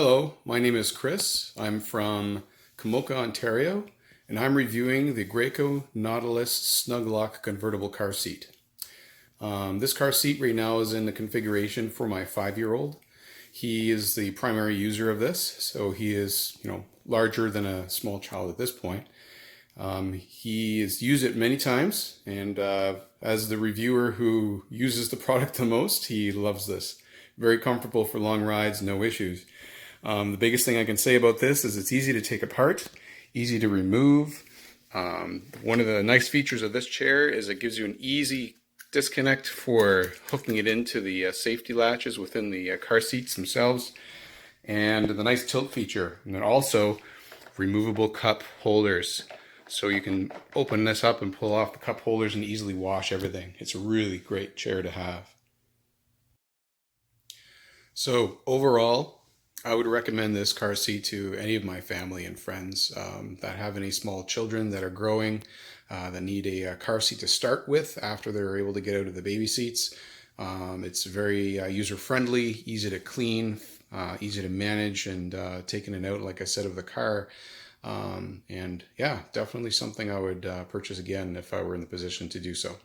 Hello, my name is Chris. I'm from Kamoka, Ontario, and I'm reviewing the Graco Nautilus SnugLock convertible car seat. This car seat right now is in the configuration for my 5-year-old. He is the primary user of this, so he is, larger than a small child at this point. He has used it many times, and as the reviewer who uses the product the most, he loves this. Very comfortable for long rides, no issues. The biggest thing I can say about this is it's easy to take apart, easy to remove. One of the nice features of this chair is it gives you an easy disconnect for hooking it into the safety latches within the car seats themselves, and the nice tilt feature, and then also removable cup holders. So you can open this up and pull off the cup holders and easily wash everything. It's a really great chair to have. So overall, I would recommend this car seat to any of my family and friends that have any small children that are growing, that need a car seat to start with after they're able to get out of the baby seats. It's very user-friendly, easy to clean, easy to manage, and taking it out, like I said, of the car. And yeah, definitely something I would purchase again if I were in the position to do so.